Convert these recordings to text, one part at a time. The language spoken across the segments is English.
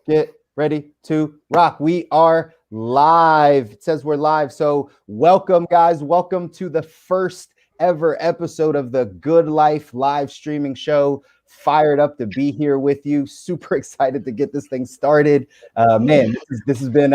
Get ready to rock. We are live. It says we're live. So welcome, guys. Welcome to the first ever episode of the Good Life live streaming show. Fired up to be here with you. Super excited to get this thing started. Man, this has been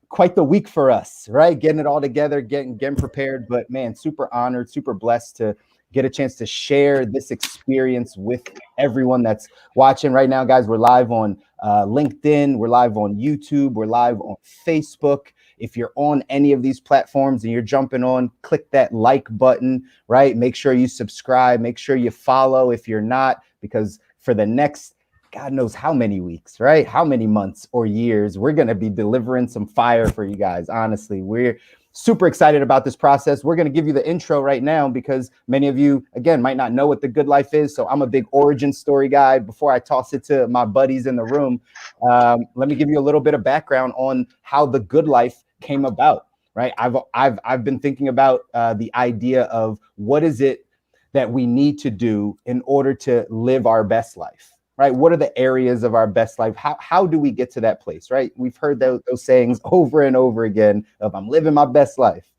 quite the week for us, right? Getting it all together, getting prepared. But man, super honored, super blessed to get a chance to share this experience with everyone that's watching right now. Guys, we're live on LinkedIn, we're live on YouTube, we're live on Facebook. If you're on any of these platforms and you're jumping on, click that like button, right? Make sure you subscribe, make sure you follow if you're not, because for the next God knows how many weeks, right? How many months or years, we're going to be delivering some fire for you guys. Honestly, we're super excited about this process. We're going to give you the intro right now because many of you, again, might not know what the Good Life is. So I'm a big origin story guy. Before I toss it to my buddies in the room, let me give you a little bit of background on how the Good Life came about, right? I've been thinking about the idea of what is it that we need to do in order to live our best life. Right? What are the areas of our best life? How do we get to that place, right? We've heard those sayings over and over again of I'm living my best life.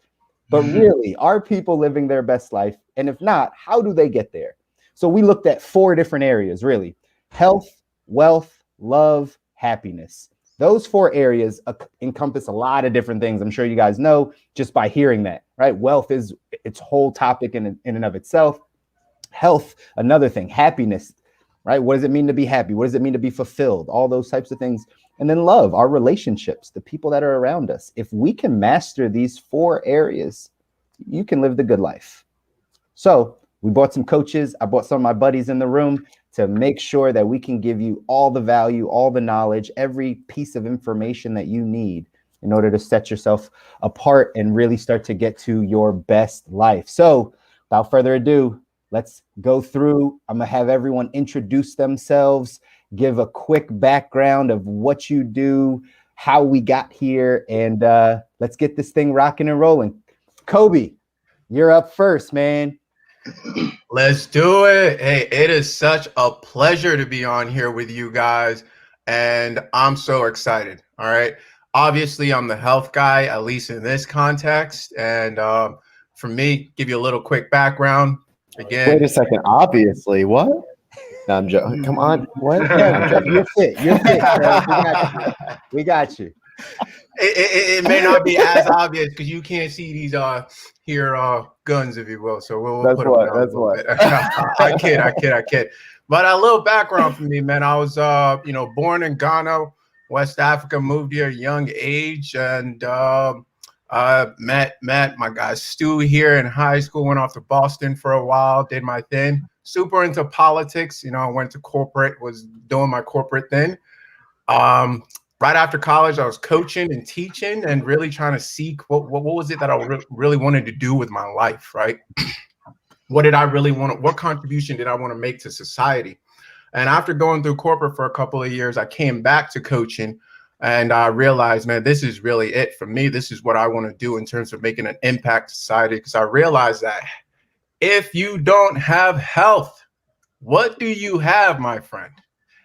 But really, are people living their best life? And if not, how do they get there? So we looked at 4 different areas, really. Health, wealth, love, happiness. Those 4 areas encompass a lot of different things. I'm sure you guys know just by hearing that, right? Wealth is its whole topic in and of itself. Health, another thing. Happiness, right? What does it mean to be happy? What does it mean to be fulfilled? All those types of things. And then love, our relationships, the people that are around us. If we can master these 4 areas, you can live the good life. So we brought some coaches. I brought some of my buddies in the room to make sure that we can give you all the value, all the knowledge, every piece of information that you need in order to set yourself apart and really start to get to your best life. So without further ado, let's go through. I'm going to have everyone introduce themselves, give a quick background of what you do, how we got here, and let's get this thing rocking and rolling. Kobi, you're up first, man. Let's do it. Hey, it is such a pleasure to be on here with you guys, and I'm so excited. All right. Obviously, I'm the health guy, at least in this context. And for me, give you a little quick background. Again, wait a second. Obviously, what? No, I'm joking. Come on. What? Yeah, you're fit. You're fit. We got you. It may not be as obvious because you can't see these guns, if you will. So we'll that's put what. them That's what. I kid. But a little background for me, man. I was born in Ghana, West Africa. Moved here at a young age, and met my guy Stu here in high school. Went off to Boston for a while, did my thing. Super into politics. I went to corporate, was doing my corporate thing. Right after college, I was coaching and teaching and really trying to seek what was it that I really wanted to do with my life, right? What did I really want? What contribution did I want to make to society? And after going through corporate for a couple of years, I came back to coaching. And I realized, man, this is really it for me. This is what I want to do in terms of making an impact to society. Because I realized that if you don't have health, what do you have, my friend?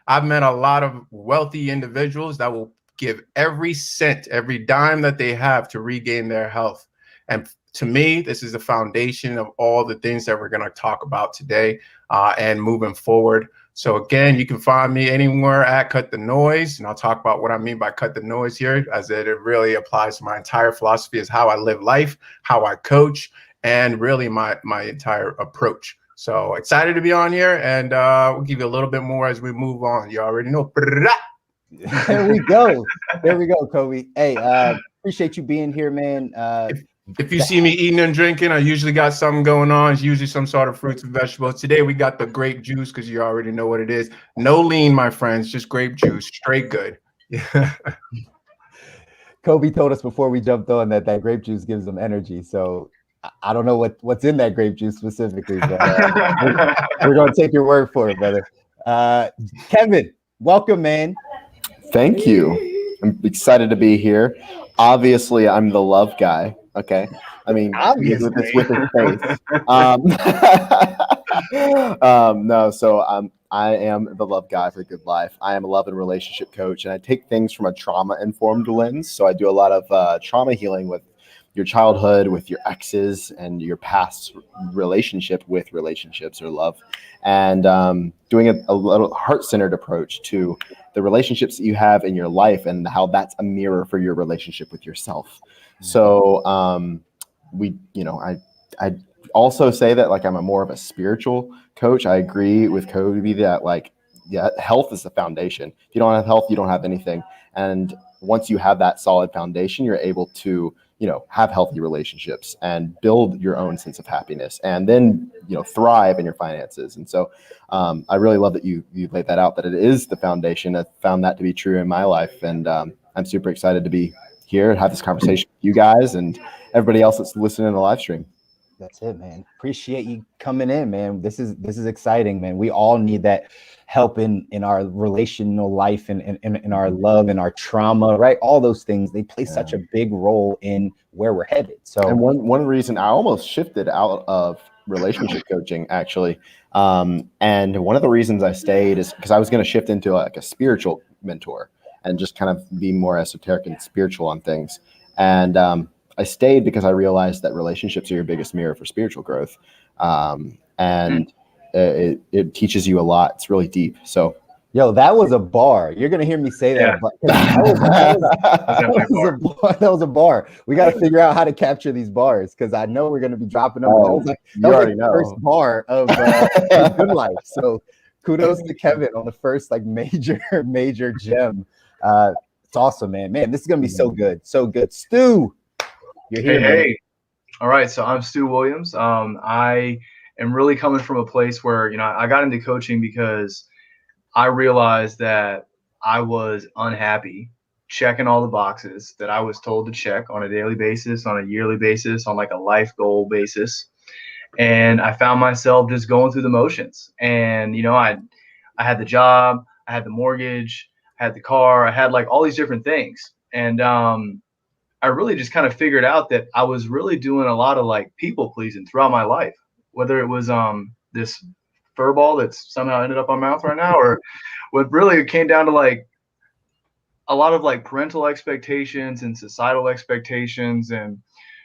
I've met a lot of wealthy individuals that will give every cent, every dime that they have to regain their health. And to me, this is the foundation of all the things that we're going to talk about today and moving forward. So again, you can find me anywhere at Cut the Noise, and I'll talk about what I mean by cut the noise here, as it really applies to my entire philosophy, is how I live life, how I coach, and really my entire approach. So excited to be on here, and we'll give you a little bit more as we move on. You already know. There we go, Kobi. Hey, appreciate you being here, man. If you see me eating and drinking, I usually got something going on. It's usually some sort of fruits and vegetables. Today we got the grape juice because you already know what it is. No lean, my friends, just grape juice, straight good. Kobi told us before we jumped on that grape juice gives them energy. So I don't know what's in that grape juice specifically, but we're going to take your word for it, brother. Kevin, welcome, man. Thank you. I'm excited to be here. Obviously, I'm the love guy. Okay. I mean, obviously with his face. No, so I am the love guy for Good Life. I am a love and relationship coach, and I take things from a trauma-informed lens. So I do a lot of trauma healing with your childhood, with your exes, and your past relationship with relationships or love, and doing a little heart-centered approach to the relationships that you have in your life and how that's a mirror for your relationship with yourself. So I also say that like I'm a more of a spiritual coach. I agree with Kobi that health is the foundation. If you don't have health, you don't have anything. And once you have that solid foundation, you're able to, have healthy relationships and build your own sense of happiness, and then, thrive in your finances. And so I really love that you laid that out, that it is the foundation. I found that to be true in my life. And I'm super excited to be here and have this conversation with you guys and everybody else that's listening to the live stream. That's it, man. Appreciate you coming in, man. This is exciting, man. We all need that help in our relational life and in our love and our trauma, right? All those things, they play such a big role in where we're headed. So, and one reason I almost shifted out of relationship coaching, actually, and one of the reasons I stayed is because I was going to shift into like a spiritual mentor and just kind of be more esoteric and spiritual on things. And I stayed because I realized that relationships are your biggest mirror for spiritual growth. And it teaches you a lot. It's really deep. So, yo, that was a bar. You're gonna hear me say that, but that was a bar. We got to figure out how to capture these bars because I know we're gonna be dropping them. That was the first bar of Good Life. So, kudos to Kevin on the first major gem. It's awesome, man. Man, this is gonna be so good, so good. Stu, you're here. Hey. All right, so I'm Stu Williams. I am really coming from a place where I got into coaching because I realized that I was unhappy checking all the boxes that I was told to check on a daily basis, on a yearly basis, on like a life goal basis. And I found myself just going through the motions. And, I had the job, I had the mortgage, I had the car, I had like all these different things. And I really just kind of figured out that I was really doing a lot of like people pleasing throughout my life, whether it was this fur ball that's somehow ended up on my mouth right now, or what really came down to like a lot of like parental expectations and societal expectations. And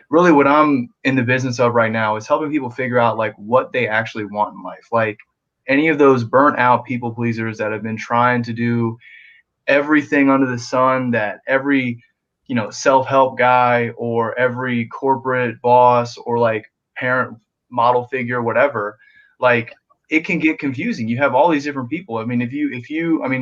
really what I'm in the business of right now is helping people figure out like what they actually want in life. Like any of those burnt out people pleasers that have been trying to do everything under the sun that every self-help guy or every corporate boss or like parent model figure, whatever, like it can get confusing. You have all these different people. I mean, if you,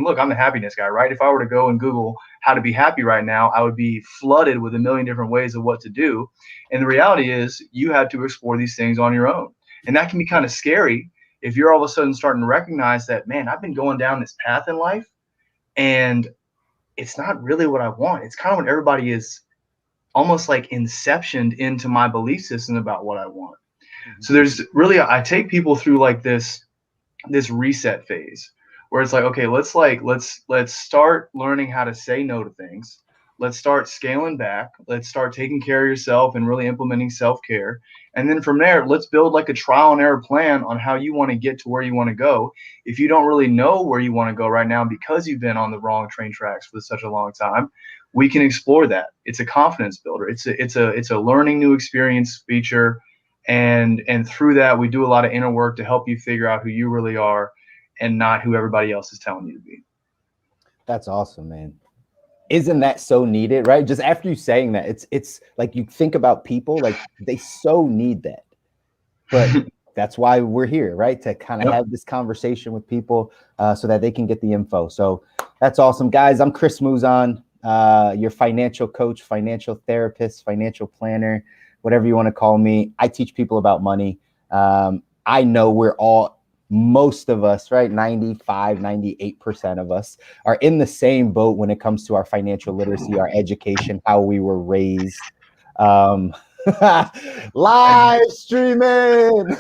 look, I'm the happiness guy, right? If I were to go and Google how to be happy right now, I would be flooded with a million different ways of what to do. And the reality is you have to explore these things on your own. And that can be kind of scary if you're all of a sudden starting to recognize that, man, I've been going down this path in life and it's not really what I want. It's kind of when everybody is almost like inceptioned into my belief system about what I want. Mm-hmm. So there's really, I take people through like this reset phase where it's like, okay, let's start learning how to say no to things. Let's start scaling back. Let's start taking care of yourself and really implementing self-care. And then from there, let's build like a trial and error plan on how you want to get to where you want to go. If you don't really know where you want to go right now because you've been on the wrong train tracks for such a long time, we can explore that. It's a confidence builder. It's a learning new experience feature. And through that, we do a lot of inner work to help you figure out who you really are and not who everybody else is telling you to be. That's awesome, man. Isn't that so needed, right? Just after you saying that, it's like you think about people, like they so need that. But that's why we're here, right? To kind of have this conversation with people so that they can get the info. So that's awesome. Guys, I'm Chris Mouzon, your financial coach, financial therapist, financial planner, whatever you want to call me. I teach people about money. I know most of us, right? 95, 98% of us are in the same boat when it comes to our financial literacy, our education, how we were raised. Live streaming.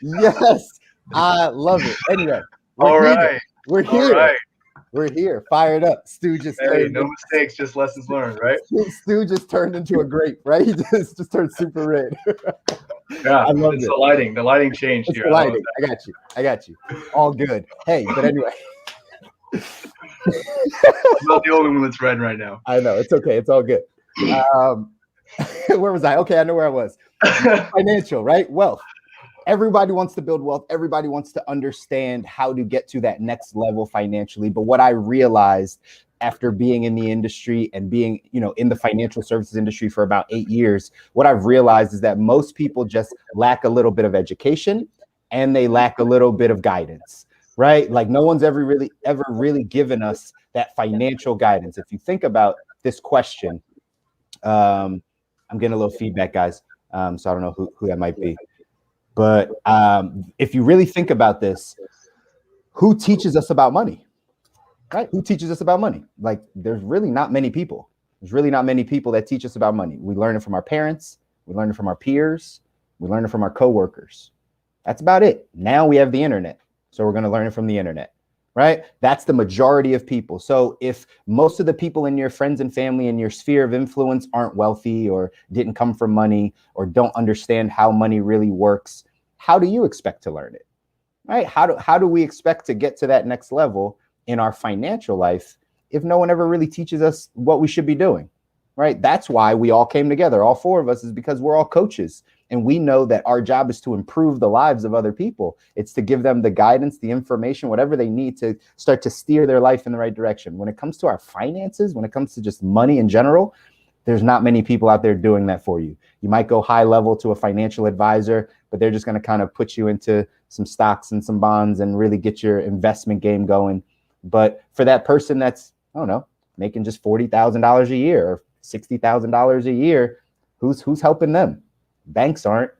Yes, I love it. Anyway, we're here. We're here, fired up. Stu just Hey, no mistakes, just lessons learned, right? Stu just turned into a grape, right? He just turned super red. Yeah, I love it's it. the lighting. The lighting changed It's here. the lighting. I got you. All good. Hey, but anyway. I'm not the only one that's red right now. I know. It's okay. It's all good. Where was I? Okay, I know where I was. Financial, right? Wealth. Everybody wants to build wealth. Everybody wants to understand how to get to that next level financially. But what I realized after being in the industry and being, in the financial services industry for about 8 years, what I've realized is that most people just lack a little bit of education and they lack a little bit of guidance, right? Like no one's ever really given us that financial guidance. If you think about this question, I'm getting a little feedback, guys. So I don't know who that might be. But if you really think about this, who teaches us about money, right? Who teaches us about money? Like, there's really not many people. There's really not many people that teach us about money. We learn it from our parents. We learn it from our peers. We learn it from our coworkers. That's about it. Now we have the internet. So we're going to learn it from the internet, right? That's the majority of people. So if most of the people in your friends and family in your sphere of influence aren't wealthy or didn't come from money or don't understand how money really works, how do you expect to learn it, right? How do we expect to get to that next level in our financial life if no one ever really teaches us what we should be doing, right? That's why we all came together. All four of us is because we're all coaches. And we know that our job is to improve the lives of other people. It's to give them the guidance, the information, whatever they need to start to steer their life in the right direction. When it comes to our finances, when it comes to just money in general, there's not many people out there doing that for you. You might go high level to a financial advisor, but they're just going to kind of put you into some stocks and some bonds and really get your investment game going. But for that person that's, I don't know, making just $40,000 a year or $60,000 a year, who's helping them? Banks aren't,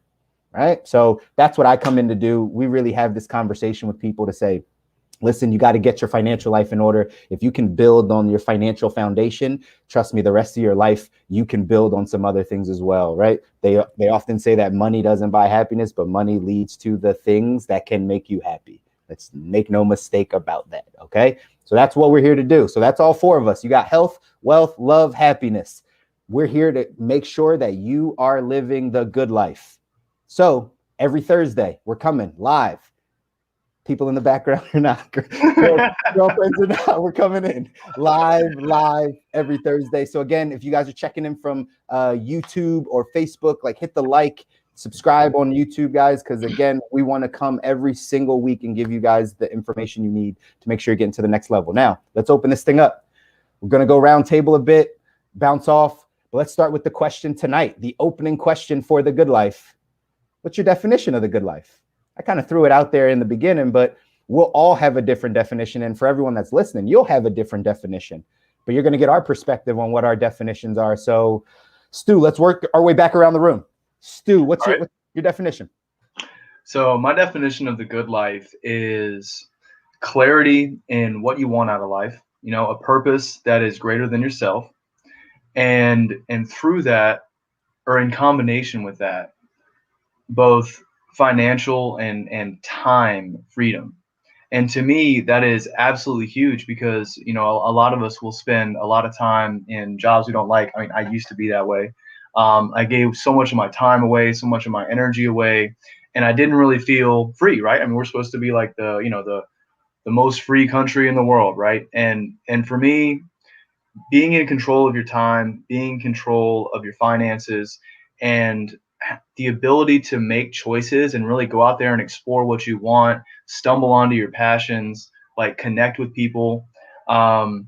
right? So that's what I come in to do. We really have this conversation with people to say, listen, you got to get your financial life in order. If you can build on your financial foundation, trust me, the rest of your life, you can build on some other things as well, right? They often say that money doesn't buy happiness, but money leads to the things that can make you happy. Let's make no mistake about that, okay? So that's what we're here to do. So that's all four of us. You got health, wealth, love, happiness. We're here to make sure that you are living the good life. So every Thursday, we're coming live. People in the background are not. Girlfriends are not. We're coming in live every Thursday. So again, if you guys are checking in from YouTube or Facebook, like hit the like, subscribe on YouTube, guys, because again, we want to come every single week and give you guys the information you need to make sure you're getting to the next level. Now, let's open this thing up. We're going to go round table a bit, bounce off. But let's start with the question tonight, the opening question for the good life. What's your definition of the good life? I kind of threw it out there in the beginning, but we'll all have a different definition. And for everyone that's listening, you'll have a different definition. But you're going to get our perspective on what our definitions are. So, Stu, let's work our way back around the room. Stu, what's your definition? So my definition of the good life is clarity in what you want out of life, a purpose that is greater than yourself. And through that, or in combination with that, both financial and time freedom. And to me, that is absolutely huge because, a lot of us will spend a lot of time in jobs we don't like. I mean, I used to be that way. I gave so much of my time away, so much of my energy away, and I didn't really feel free, right? I mean, we're supposed to be like the most free country in the world, right? And for me, being in control of your time, being in control of your finances, and the ability to make choices and really go out there and explore what you want, stumble onto your passions, like connect with people. All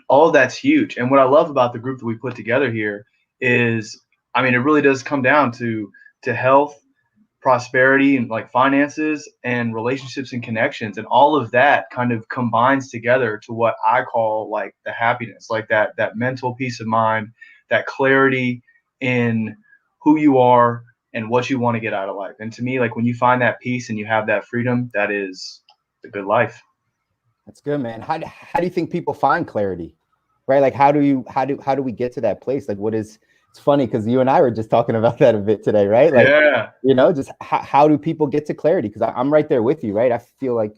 of that's huge. And what I love about the group that we put together here is, I mean, it really does come down to health, prosperity, and like finances and relationships and connections, and all of that kind of combines together to what I call like the happiness, like that mental peace of mind, that clarity in who you are and what you want to get out of life. And to me, like when you find that peace and you have that freedom, that is the good life. That's good, man. How do you think people find clarity, right? Like how do we get to that place? Like it's funny because you and I were just talking about that a bit today, right? Like, yeah. Just how do people get to clarity? Because I'm right there with you, right? I feel like,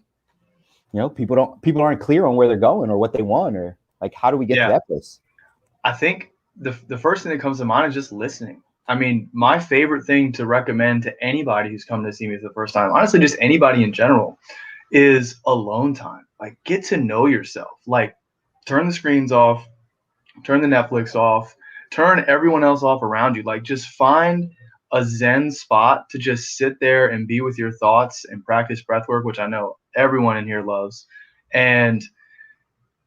people aren't clear on where they're going or what they want, or like, how do we get to that place? I think the first thing that comes to mind is just listening. I mean, my favorite thing to recommend to anybody who's come to see me for the first time, honestly, just anybody in general, is alone time. Like, get to know yourself. Like, turn the screens off, turn the Netflix off, turn everyone else off around you. Like, just find a Zen spot to just sit there and be with your thoughts and practice breath work, which I know everyone in here loves. And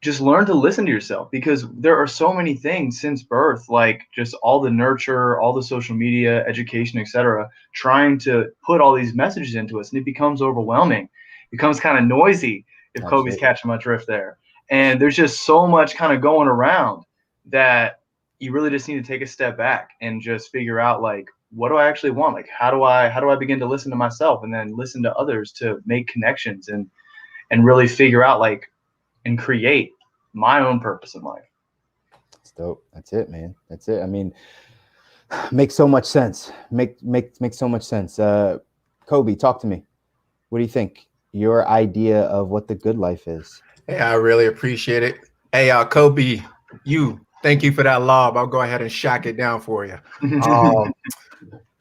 just learn to listen to yourself, because there are so many things since birth, like just all the nurture, all the social media, education, etc., trying to put all these messages into us, and it becomes overwhelming. It becomes kind of noisy, if Absolutely. Kobe's catching my drift there. And there's just so much kind of going around that you really just need to take a step back and just figure out, like, what do I actually want? Like, how do I begin to listen to myself and then listen to others to make connections and really figure out, like, and create my own purpose in life. That's dope. That's it, man. That's it. I mean, makes so much sense. Makes so much sense. Kobi, talk to me. What do you think? Your idea of what the good life is? Hey, I really appreciate it. Hey, Kobi, thank you for that lob. I'll go ahead and shack it down for you.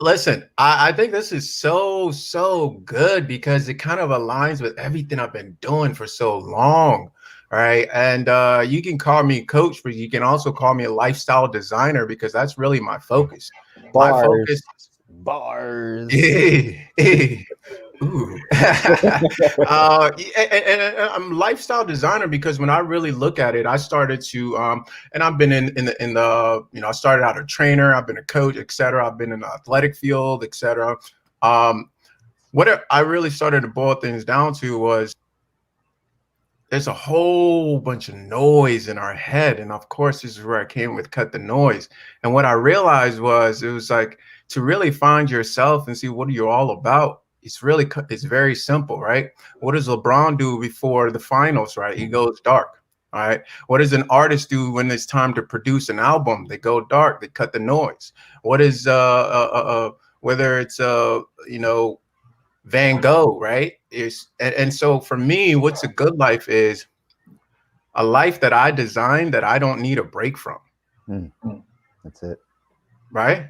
Listen, I think this is so good, because it kind of aligns with everything I've been doing for so long. Right. And you can call me coach, but you can also call me a lifestyle designer, because that's really my focus. My focus. Bars. Ooh. And I'm lifestyle designer because when I really look at it, I started to and I've been in the I started out a trainer, I've been a coach, etc. I've been in the athletic field, etc. What I really started to boil things down to was there's a whole bunch of noise in our head, and of course this is where I came with cut the noise. And what I realized was it was like to really find yourself and see what are you all about. It's very simple, right? What does LeBron do before the finals, right? He goes dark. All right. What does an artist do when it's time to produce an album? They go dark. They cut the noise. What is whether it's Van Gogh, right? And so for me, what's a good life is a life that I designed that I don't need a break from. That's it. Right.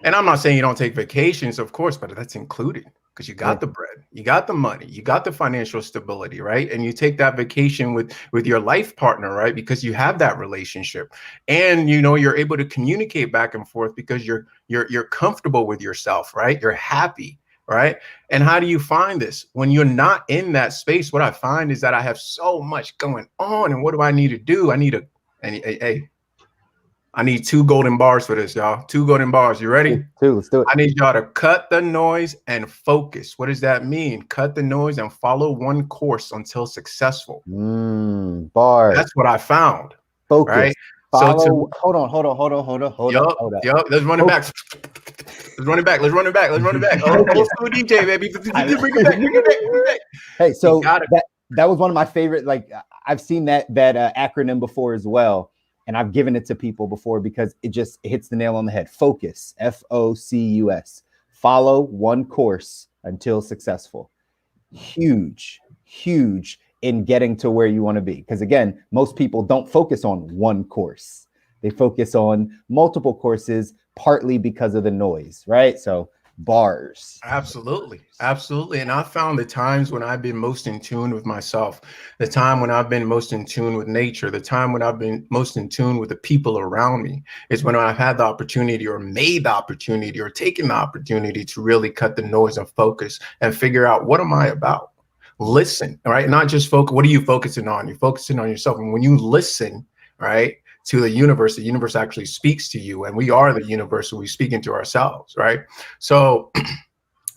And I'm not saying you don't take vacations, of course, but that's included. Because you got the bread, you got the money, you got the financial stability, right? And you take that vacation with your life partner, right? Because you have that relationship, and you're able to communicate back and forth because you're comfortable with yourself, right? You're happy, right? And how do you find this when you're not in that space? What I find is that I have so much going on, and what do I need to do? I need 2 golden bars for this, y'all. 2 golden bars. You ready? 2. Let's do it. I need y'all to cut the noise and focus. What does that mean? Cut the noise and follow one course until successful. Bars. That's what I found. Focus. Right? Follow. Hold on. Yup. Let's run it back. Let's run it back. Oh, school DJ, baby. Bring it back. Hey, so that was one of my favorite. Like, I've seen that acronym before as well. And I've given it to people before because it hits the nail on the head. Focus, FOCUS. Follow one course until successful. Huge in getting to where you want to be. Because again, most people don't focus on one course. They focus on multiple courses, partly because of the noise, right? So bars. Absolutely. And I found the times when I've been most in tune with myself, the time when I've been most in tune with nature, the time when I've been most in tune with the people around me is when I've had the opportunity or made the opportunity or taken the opportunity to really cut the noise and focus and figure out what am I about? Listen, right? Not just focus. What are you focusing on? You're focusing on yourself. And when you listen, right, to the universe actually speaks to you, and we are the universe, so we speak into ourselves, right? So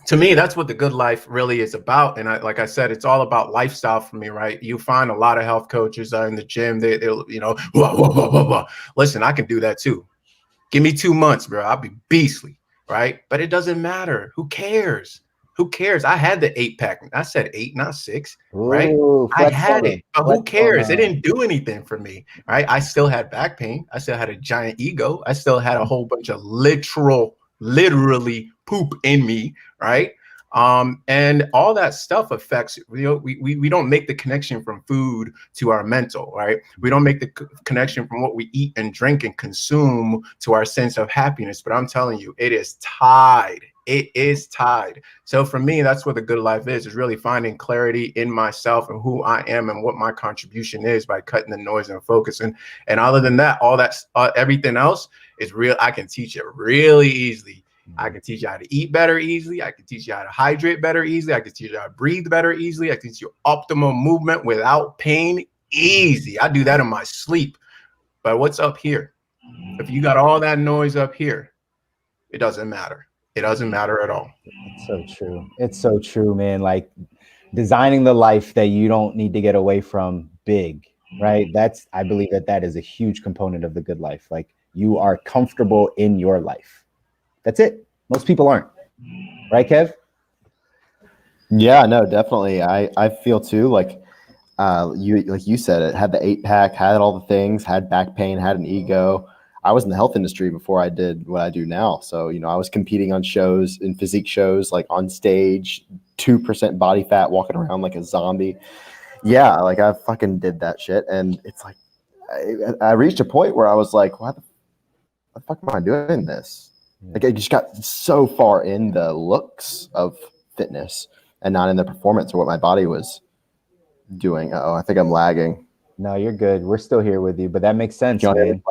to me, that's what the good life really is about. And like I said, it's all about lifestyle for me, right? You find a lot of health coaches in the gym, they'll blah. Listen, I can do that too. Give me 2 months, bro. I'll be beastly, right? But it doesn't matter. Who cares? I had the 8-pack. I said 8, not 6, right? I had it, but who cares? It didn't do anything for me, right? I still had back pain. I still had a giant ego. I still had a whole bunch of literally poop in me, right? And all that stuff affects, we don't make the connection from food to our mental, right? We don't make the connection from what we eat and drink and consume to our sense of happiness. But I'm telling you, it is tied. It is tied. So for me, that's what the good life is really finding clarity in myself and who I am and what my contribution is by cutting the noise and focusing. And other than that, all that, everything else is real. I can teach it really easily. I can teach you how to eat better easily. I can teach you how to hydrate better easily. I can teach you how to breathe better easily. I can teach you optimal movement without pain easy. I do that in my sleep. But what's up here? If you got all that noise up here, it doesn't matter. It doesn't matter at all. It's so true. It's so true, man. Like designing the life that you don't need to get away from big, right? I believe that is a huge component of the good life. Like you are comfortable in your life. That's it. Most people aren't. Right, Kev? Yeah, no, definitely. I feel too like you said, it had the 8-pack, had all the things, had back pain, had an ego. I was in the health industry before I did what I do now. So, I was competing on shows, in physique shows, like on stage, 2% body fat, walking around like a zombie. Yeah, like I fucking did that shit. And it's like, I reached a point where I was like, why the fuck am I doing this? Like I just got so far in the looks of fitness and not in the performance or what my body was doing. Oh, I think I'm lagging. No, you're good. We're still here with you, but that makes sense, man.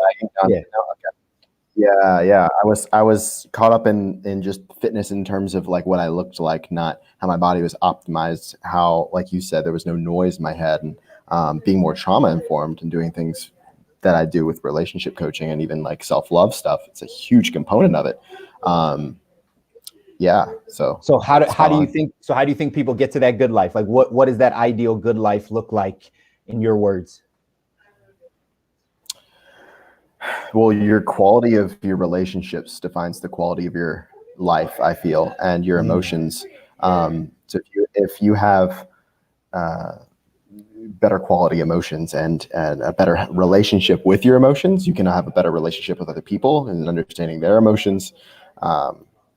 Yeah. Yeah. I was caught up in just fitness in terms of like what I looked like, not how my body was optimized. How, like you said, there was no noise in my head, and being more trauma informed and doing things that I do with relationship coaching and even like self-love stuff. It's a huge component of it. Yeah. So how do you think people get to that good life? Like what does that ideal good life look like in your words? Well, your quality of your relationships defines the quality of your life, I feel, and your emotions. So if you have better quality emotions and a better relationship with your emotions, you can have a better relationship with other people and understanding their emotions.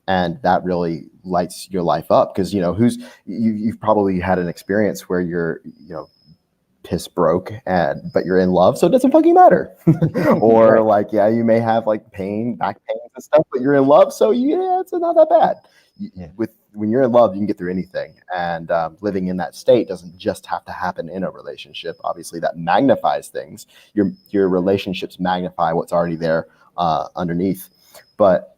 And that really lights your life up because, you've probably had an experience where you're, piss broke but you're in love. So it doesn't fucking matter. Or right. You may have like pain, back pains and stuff, but you're in love. So it's not that bad. Yeah. When you're in love, you can get through anything. And living in that state doesn't just have to happen in a relationship. Obviously, that magnifies things. Your relationships magnify what's already there underneath. But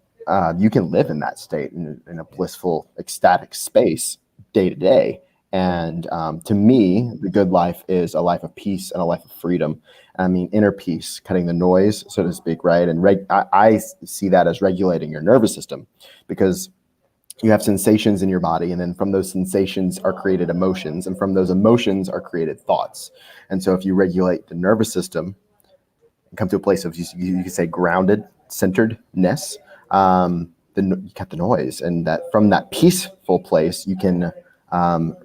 you can live in that state in a blissful, ecstatic space day to day. And to me, the good life is a life of peace and a life of freedom. I mean, inner peace, cutting the noise, so to speak, right? And I see that as regulating your nervous system because you have sensations in your body, and then from those sensations are created emotions, and from those emotions are created thoughts. And so if you regulate the nervous system and come to a place of, you could say, grounded, centeredness, then you cut the noise. And that from that peaceful place, you can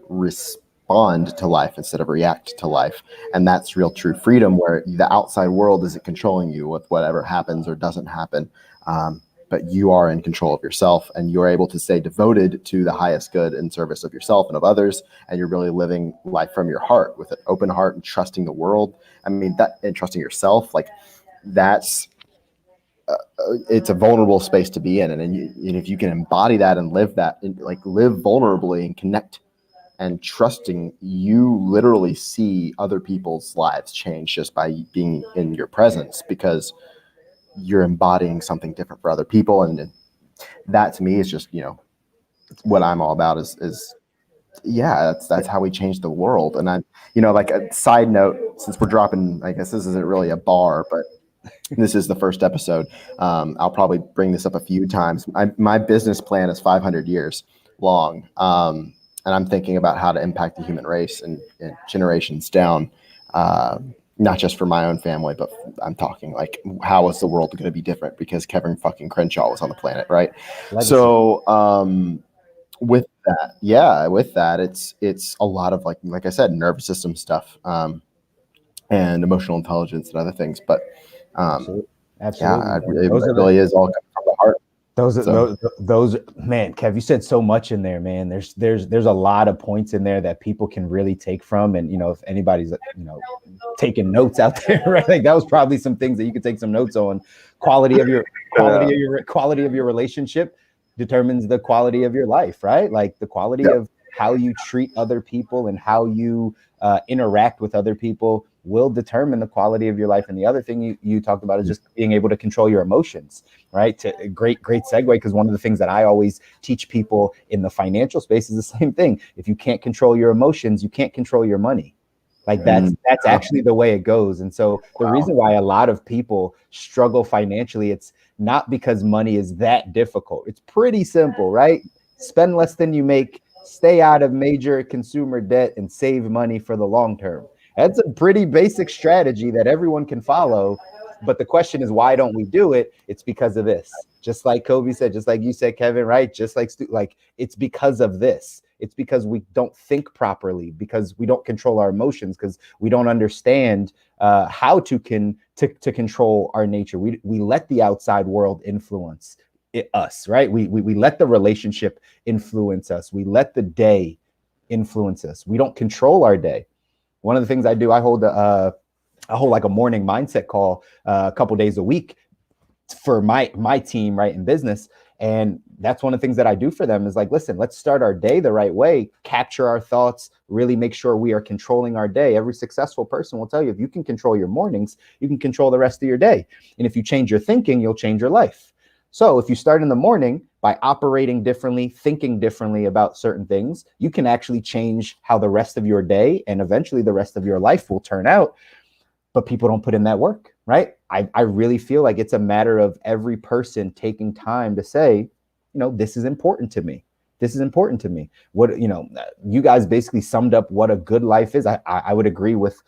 respond to life instead of react to life. And that's real true freedom, where the outside world isn't controlling you with whatever happens or doesn't happen. But you are in control of yourself, and you're able to stay devoted to the highest good in service of yourself and of others. And you're really living life from your heart with an open heart and trusting the world. I mean, and trusting yourself, like that's, it's a vulnerable space to be in. And if you can embody that and live that, and live vulnerably and connect and trusting, you literally see other people's lives change just by being in your presence, because you're embodying something different for other people. And that to me is just, what I'm all about is that's how we change the world. And I, like a side note, since we're dropping, I guess this isn't really a bar, but this is the first episode. I'll probably bring this up a few times. My business plan is 500 years long. And I'm thinking about how to impact the human race and generations down, not just for my own family, but I'm talking like, how is the world going to be different because Kevin fucking Crenshaw was on the planet, right? Legacy. So with that, it's a lot of like I said, nervous system stuff, and emotional intelligence and other things. But Absolutely. yeah, it really is all coming from the heart. Those man, Kev, you said so much in there, man. There's a lot of points in there that people can really take from. And, if anybody's, taking notes out there, right? Like that was probably some things that you could take some notes on. Quality of your relationship determines the quality of your life, right? Like the quality of how you treat other people and how you interact with other people will determine the quality of your life. And the other thing you talked about is just being able to control your emotions, right? Great segue, because one of the things that I always teach people in the financial space is the same thing. If you can't control your emotions, you can't control your money. Like that's actually the way it goes. And so the reason why a lot of people struggle financially, it's not because money is that difficult. It's pretty simple, right? Spend less than you make, stay out of major consumer debt, and save money for the long term. That's a pretty basic strategy that everyone can follow. But the question is, why don't we do it? It's because of this. Just like Kobi said, just like you said, Kevin, right? Just like Stu, like it's because of this. It's because we don't think properly, because we don't control our emotions, because we don't understand how to control our nature. We let the outside world influence us, right? We let the relationship influence us. We let the day influence us. We don't control our day. One of the things I do, I hold like a morning mindset call a couple days a week for my team, right, in business. And that's one of the things that I do for them is like, listen, let's start our day the right way, capture our thoughts, really make sure we are controlling our day. Every successful person will tell you, if you can control your mornings, you can control the rest of your day. And if you change your thinking, you'll change your life. So if you start in the morning by operating differently, thinking differently about certain things, you can actually change how the rest of your day and eventually the rest of your life will turn out. But people don't put in that work, right? I really feel like it's a matter of every person taking time to say, this is important to me. This is important to me. What, you guys basically summed up what a good life is. I would agree with,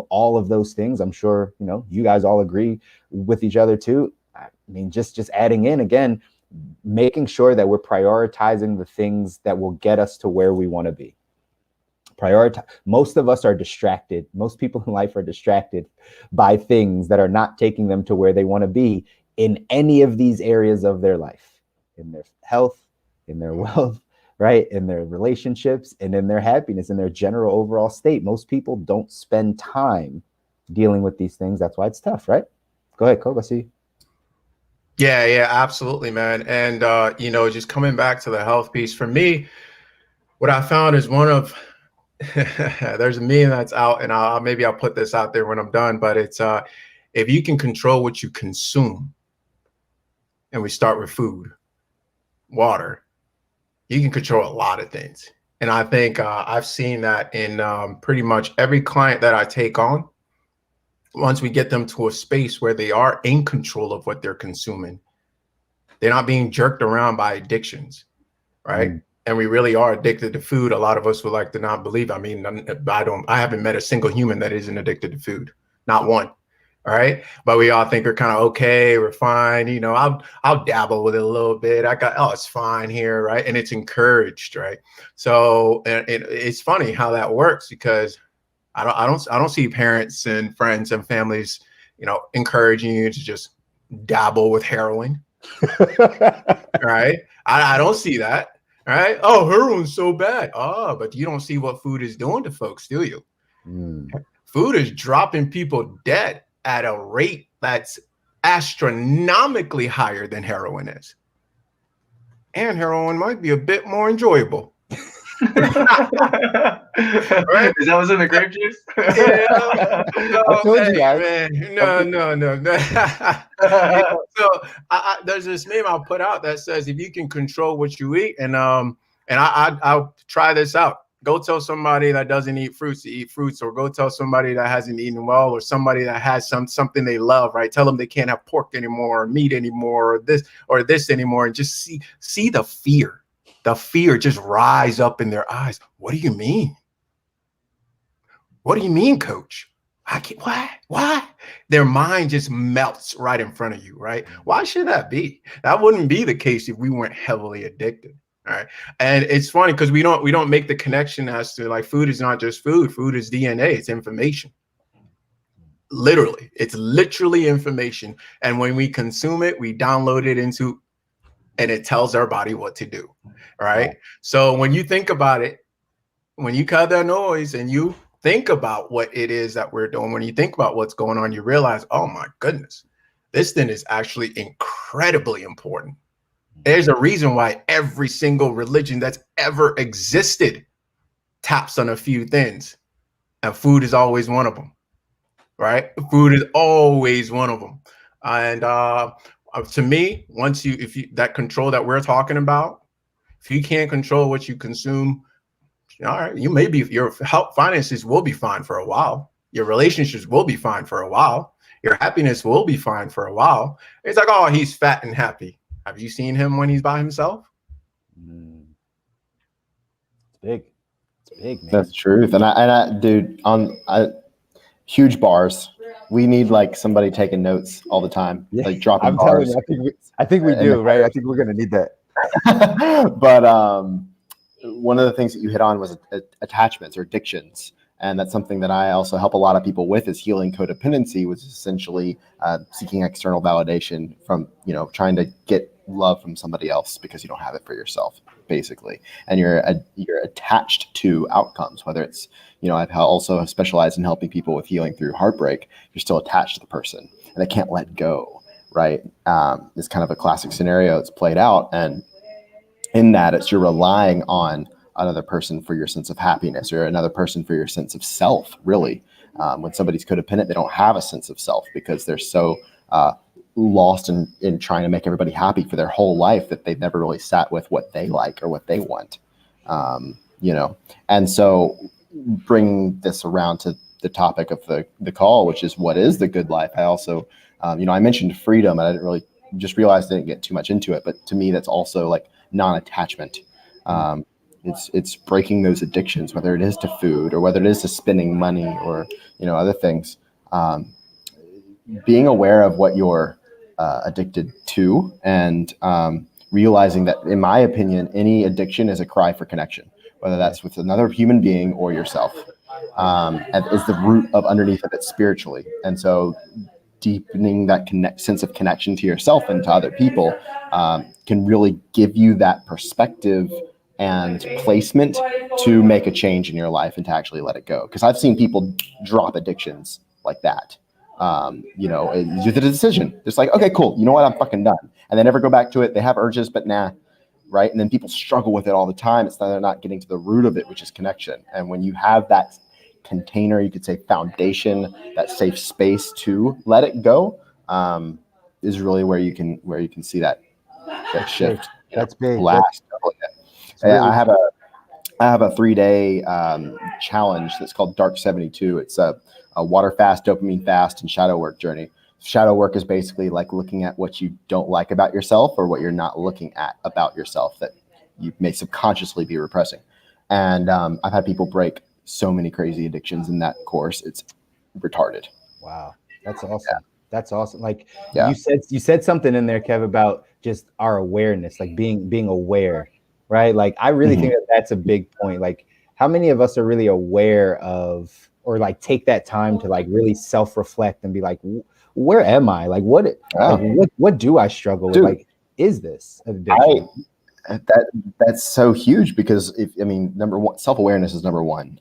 all of those things. I'm sure, you guys all agree with each other too. I mean, just adding in again, making sure that we're prioritizing the things that will get us to where we want to be. Most of us are distracted. Most people in life are distracted by things that are not taking them to where they want to be in any of these areas of their life, in their health, in their wealth, right? In their relationships, and in their happiness, in their general overall state. Most people don't spend time dealing with these things. That's why it's tough, right? Go ahead, Kobe. I see you. Yeah, absolutely, man. And, just coming back to the health piece, for me, what I found is one of, there's a meme that's out, and I'll put this out there when I'm done, but it's, if you can control what you consume, and we start with food, water, you can control a lot of things. And I think I've seen that in pretty much every client that I take on. Once we get them to a space where they are in control of what they're consuming, they're not being jerked around by addictions, right? And we really are addicted to food. A lot of us would like to not believe. I mean, I haven't met a single human that isn't addicted to food, not one. All right. But we all think we're kind of okay. We're fine. I'll dabble with it a little bit. It's fine here. Right. And it's encouraged. Right. So it's funny how that works, because I don't see parents and friends and families, encouraging you to just dabble with heroin. Right. I don't see that. Right. Oh, heroin's so bad. Oh, but you don't see what food is doing to folks, do you? Food is dropping people dead at a rate that's astronomically higher than heroin is. And heroin might be a bit more enjoyable. Right? Is that what's in the grape juice? Yeah. I told you guys. Man. No. So there's this meme I'll put out that says, if you can control what you eat, and I'll try this out. Go tell somebody that doesn't eat fruits to eat fruits, or go tell somebody that hasn't eaten well, or somebody that has something they love, right? Tell them they can't have pork anymore, or meat anymore, or this anymore, and just see the fear. The fear just rise up in their eyes. What do you mean? What do you mean, coach? I can't, why? Their mind just melts right in front of you, right? Why should that be? That wouldn't be the case if we weren't heavily addicted. All right. And it's funny because we don't make the connection as to, like, food is not just food. Food is DNA. It's information. Literally. It's literally information. And when we consume it, we download it into and it tells our body what to do, right? So when you think about it, when you cut that noise and you think about what it is that we're doing, when you think about what's going on, you realize, oh my goodness, this thing is actually incredibly important. There's a reason why every single religion that's ever existed taps on a few things, and food is always one of them, right? Food is always one of them. And to me, if you that control that we're talking about, if you can't control what you consume, all right, your health finances will be fine for a while. Your relationships will be fine for a while. Your happiness will be fine for a while. It's like, oh, he's fat and happy. Have you seen him when he's by himself? It's big. It's big, man. That's the truth. And I dude, huge bars. We need like somebody taking notes all the time, like dropping bars. I think we do, right? I think we're gonna need that. But one of the things that you hit on was attachments or addictions. And that's something that I also help a lot of people with, is healing codependency, which is essentially seeking external validation from, trying to get love from somebody else because you don't have it for yourself, basically. And you're attached to outcomes, whether it's, I've also specialized in helping people with healing through heartbreak. You're still attached to the person and they can't let go, right? It's kind of a classic scenario. It's played out. And in that, it's you're relying on another person for your sense of happiness, or another person for your sense of self, really. When somebody's codependent, they don't have a sense of self because they're so lost in trying to make everybody happy for their whole life that they've never really sat with what they like or what they want. And so bring this around to the topic of the call, which is, what is the good life? I also, I mentioned freedom, and I didn't really just realize I didn't get too much into it, but to me, that's also like non-attachment. It's breaking those addictions, whether it is to food or whether it is to spending money or, other things. Being aware of what you're addicted to, and realizing that, in my opinion, any addiction is a cry for connection, whether that's with another human being or yourself, and is the root of underneath of it spiritually. And so deepening that sense of connection to yourself and to other people can really give you that perspective and placement to make a change in your life and to actually let it go. Because I've seen people drop addictions like that. It's a decision. It's like, okay, cool. You know what? I'm fucking done. And they never go back to it. They have urges, but nah. Right. And then people struggle with it all the time. It's that they're not getting to the root of it, which is connection. And when you have that container, you could say foundation, that safe space to let it go, is really where you can see that shift. That's big. Last. Really I have a 3-day challenge that's called Dark 72. It's a water fast, dopamine fast, and shadow work journey. Shadow work is basically like looking at what you don't like about yourself, or what you're not looking at about yourself that you may subconsciously be repressing. And I've had people break so many crazy addictions in that course. It's retarded. Wow. That's awesome. Yeah. That's awesome. Like, yeah. you said something in there, Kev, about just our awareness, like being aware, right? Like, I really think that's a big point. Like, how many of us are really aware of, or like take that time to like really self-reflect and be like, where am I? Like, what do I struggle with? Like, is this an addiction? That's so huge, because number one, self-awareness is number one.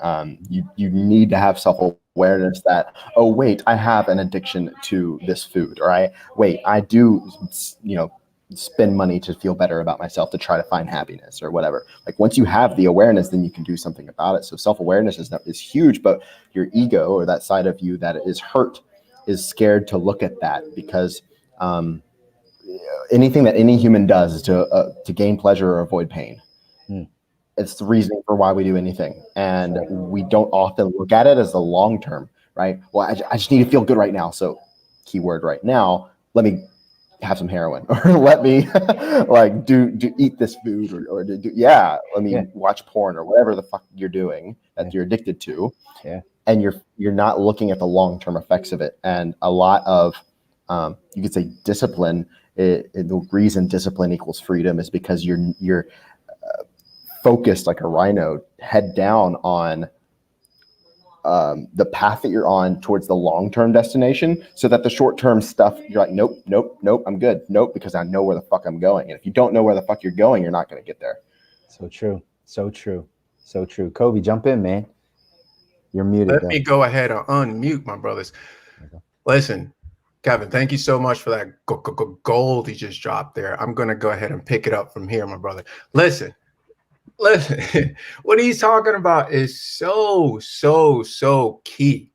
You need to have self-awareness that, oh wait, I have an addiction to this food, or I do, spend money to feel better about myself, to try to find happiness or whatever. Like, once you have the awareness, then you can do something about it. So self-awareness is huge, but your ego, or that side of you that is hurt, is scared to look at that, because anything that any human does is to gain pleasure or avoid pain. It's the reason for why we do anything. And we don't often look at it as the long term, right? Well, I just need to feel good right now. So keyword right now, let me have some heroin, or let me like do eat this food, or let me watch porn, or whatever the fuck you're doing that you're addicted to. Yeah. And you're not looking at the long-term effects of it. And a lot of you could say discipline, the reason discipline equals freedom is because you're focused like a rhino, head down on the path that you're on towards the long-term destination, so that the short-term stuff, you're like, nope, I'm good. Nope, because I know where the fuck I'm going. And if you don't know where the fuck you're going, you're not going to get there. So true. Kobi, jump in, man. You're muted. Let me go ahead and unmute my brothers. Listen, Kevin, thank you so much for that gold he just dropped there. I'm going to go ahead and pick it up from here, my brother. Listen, what he's talking about is so key.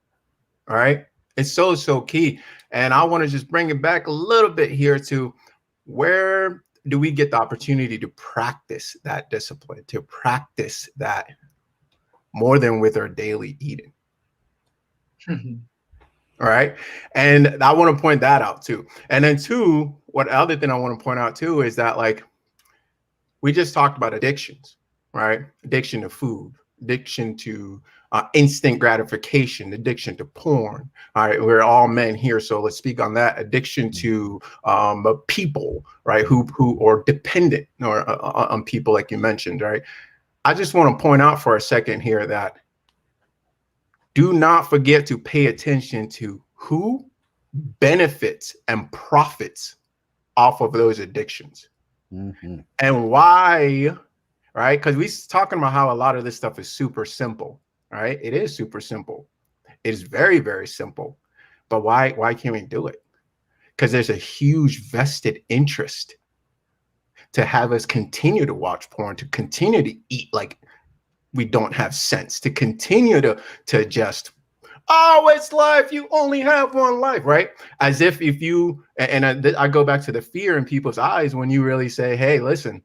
All right. It's so key. And I want to just bring it back a little bit here to where do we get the opportunity to practice that discipline, to practice that more than with our daily eating. All right. And I want to point that out too. And then two, what other thing I want to point out too is that, like, we just talked about addictions, right? Addiction to food, addiction to instant gratification, addiction to porn. All right. We're all men here, so let's speak on that. Addiction to people, right? Who are dependent or on people, like you mentioned, right? I just want to point out for a second here that do not forget to pay attention to who benefits and profits off of those addictions. And why, right? Because we're talking about how a lot of this stuff is super simple, right? It is super simple. It is very, very simple. But why can't we do it? Because there's a huge vested interest to have us continue to watch porn, to continue to eat like we don't have sense, to continue to just, oh, it's life. You only have one life, right? As if you, and I go back to the fear in people's eyes when you really say, hey, listen,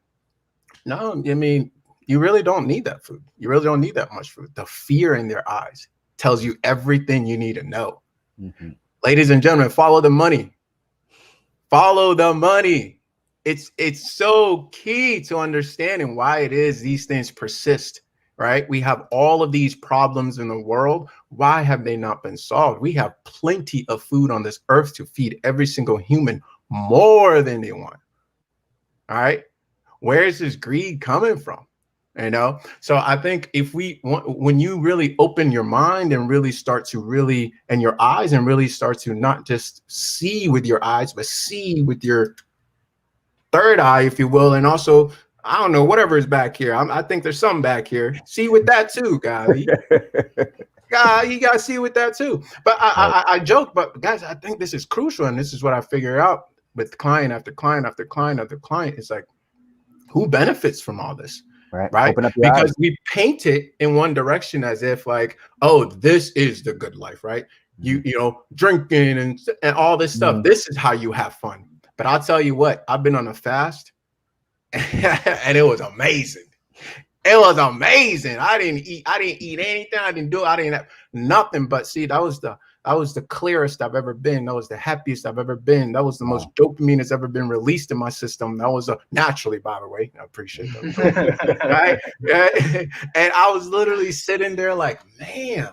no, I mean, you really don't need that food. You really don't need that much food. The fear in their eyes tells you everything you need to know. Ladies and gentlemen, follow the money. Follow the money. It's so key to understanding why it is these things persist, right? We have all of these problems in the world. Why have they not been solved? We have plenty of food on this earth to feed every single human, more than they want. All right. Where is this greed coming from? You know, so I think if when you really open your mind and really start to really, and your eyes, and really start to not just see with your eyes, but see with your third eye, if you will, and also, I don't know, whatever is back here. I think there's something back here. See with that too, guys. You gotta see with that too. But I joke, but guys, I think this is crucial, and this is what I figure out with client after client after client after client. It's like, who benefits from all this? Right? Because we paint it in one direction as if like, oh, this is the good life, right? You know, drinking and all this stuff. This is how you have fun. But I'll tell you what, I've been on a fast and it was amazing. It was amazing. I didn't eat anything. I didn't have nothing. But see, that was the clearest I've ever been. That was the happiest I've ever been. That was the most dopamine that's ever been released in my system. That was naturally, by the way. I appreciate that. Right? And I was literally sitting there like, man,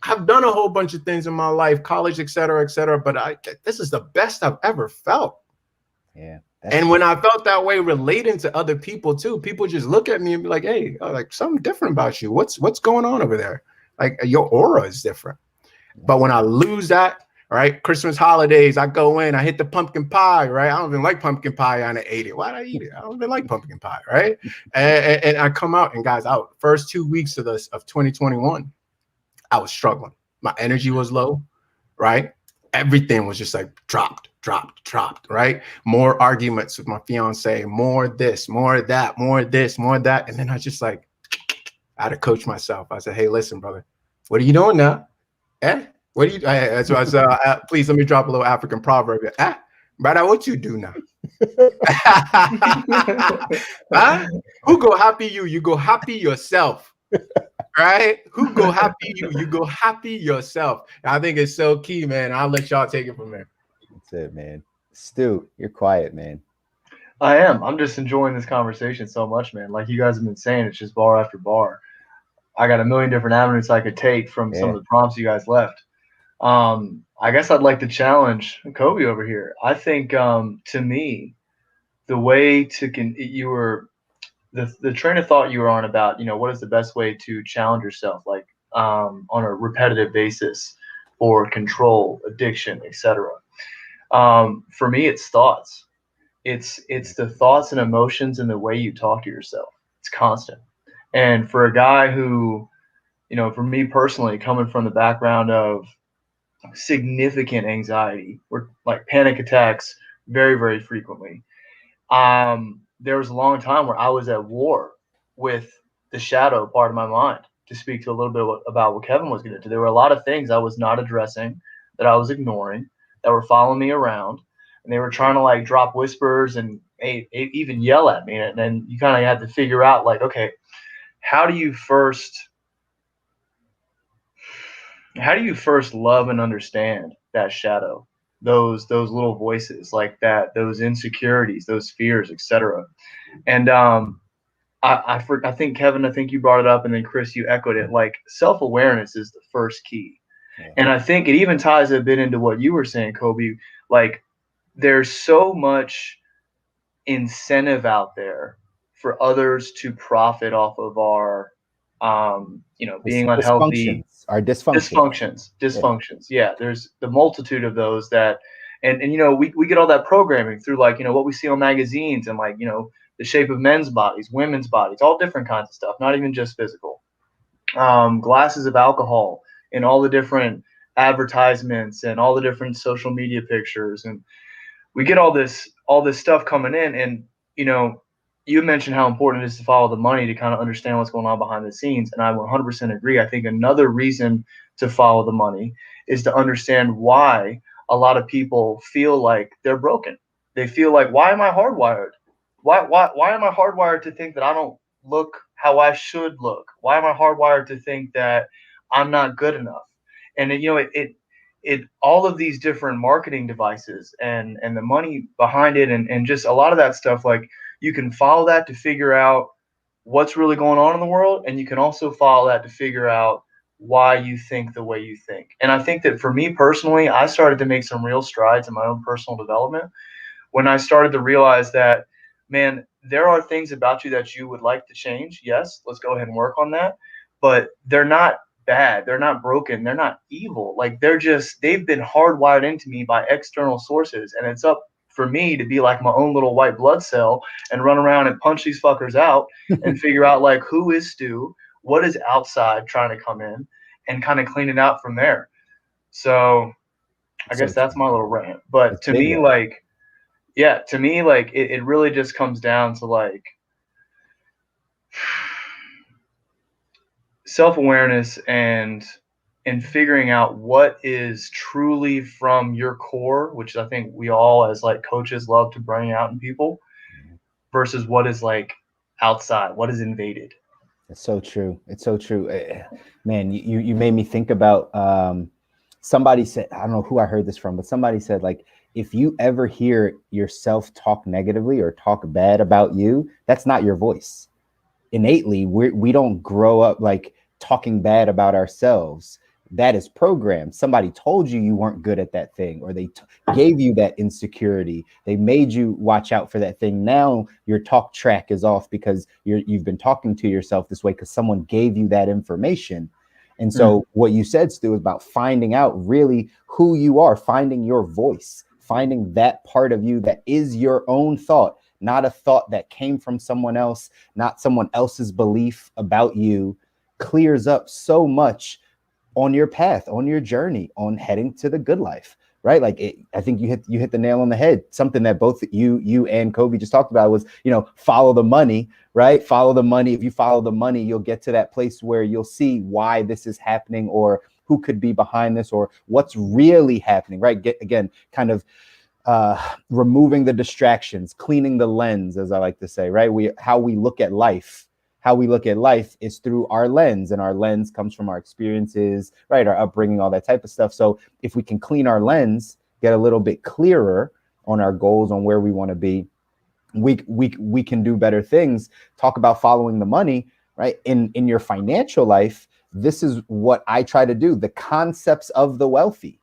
I've done a whole bunch of things in my life, college, et cetera, but this is the best I've ever felt. Yeah. And when I felt that way relating to other people too, people just look at me and be like, hey, like something different about you. What's going on over there? Like your aura is different. But when I lose that, all right, Christmas holidays, I go in, I hit the pumpkin pie, right? I don't even like pumpkin pie, and I ate it. Why'd I eat it? I don't even like pumpkin pie, right? And I come out, and guys, out first 2 weeks of 2021, I was struggling. My energy was low, right? Everything was just like dropped, right? More arguments with my fiance, more this, more that, more this, more that. And then I just like, I had to coach myself. I said, hey, listen, brother, what are you doing now? What do you, so I said, please let me drop a little African proverb. Brother, what you do now? Who go happy you? You go happy yourself. Right? Who go happy you? You go happy yourself. I think it's so key, man. I'll let y'all take it from there. That's it, man. Stu, you're quiet, man. I am. I'm just enjoying this conversation so much, man. Like you guys have been saying, it's just bar after bar. I got a million different avenues I could take from some of the prompts you guys left. I guess I'd like to challenge Kobi over here. I think to me, the way to the train of thought you were on about, you know, what is the best way to challenge yourself? Like on a repetitive basis for control, addiction, etc. For me, it's thoughts. It's the thoughts and emotions and the way you talk to yourself. It's constant. And for a guy who, for me personally, coming from the background of significant anxiety or like panic attacks very, very frequently, there was a long time where I was at war with the shadow part of my mind, to speak to a little bit about what Kevin was going to do. There were a lot of things I was not addressing, that I was ignoring, that were following me around, and they were trying to like drop whispers and even yell at me. And then you kind of had to figure out like, okay, how do you first love and understand that shadow, those little voices like that, those insecurities, those fears, etc. And I think Kevin, I think you brought it up, and then Chris, you echoed it. Like self-awareness is the first key. Yeah. And I think it even ties a bit into what you were saying, Kobi. Like there's so much incentive out there for others to profit off of our being unhealthy, our dysfunctions. Yeah, there's the multitude of those that, and we get all that programming through like what we see on magazines and like the shape of men's bodies, women's bodies, all different kinds of stuff, not even just physical. Glasses of alcohol and all the different advertisements and all the different social media pictures, and we get all this stuff coming in, and you mentioned how important it is to follow the money to kind of understand what's going on behind the scenes. And I 100% agree. I think another reason to follow the money is to understand why a lot of people feel like they're broken. They feel like, why am I hardwired? Why am I hardwired to think that I don't look how I should look? Why am I hardwired to think that I'm not good enough? And it all of these different marketing devices and the money behind it and just a lot of that stuff, like you can follow that to figure out what's really going on in the world, and you can also follow that to figure out why you think the way you think. And I think that for me personally, I started to make some real strides in my own personal development when I started to realize that, man, there are things about you that you would like to change. Yes, let's go ahead and work on that. But they're not bad. They're not broken. They're not evil. Like they've been hardwired into me by external sources. And it's up for me to be like my own little white blood cell and run around and punch these fuckers out and figure out like, who is Stu? What is outside trying to come in, and kind of clean it out from there. So I guess that's my little rant. But to me, like, yeah, to me, like it really just comes down to like self-awareness and figuring out what is truly from your core, which I think we all as like coaches love to bring out in people, versus what is like outside, what is invaded. It's so true. It's so true. Man, you made me think about somebody said, I don't know who I heard this from, but somebody said like, if you ever hear yourself talk negatively or talk bad about you, that's not your voice. Innately, we don't grow up like talking bad about ourselves. That is programmed. Somebody told you weren't good at that thing, or they gave you that insecurity. They made you watch out for that thing. Now your talk track is off because you've been talking to yourself this way because someone gave you that information. And so what you said, Stu, is about finding out really who you are, finding your voice, finding that part of you that is your own thought, not a thought that came from someone else, not someone else's belief about you, clears up so much on your path, on your journey, on heading to the good life, right? Like I think you hit the nail on the head. Something that both you and Kobi just talked about was, follow the money, right? Follow the money. If you follow the money, you'll get to that place where you'll see why this is happening, or who could be behind this, or what's really happening, right? Again, kind of removing the distractions, cleaning the lens, as I like to say, right? How we look at life is through our lens, and our lens comes from our experiences, right? Our upbringing, all that type of stuff. So if we can clean our lens, get a little bit clearer on our goals, on where we want to be, we can do better things. Talk about following the money, right? In your financial life, this is what I try to do. The concepts of the wealthy.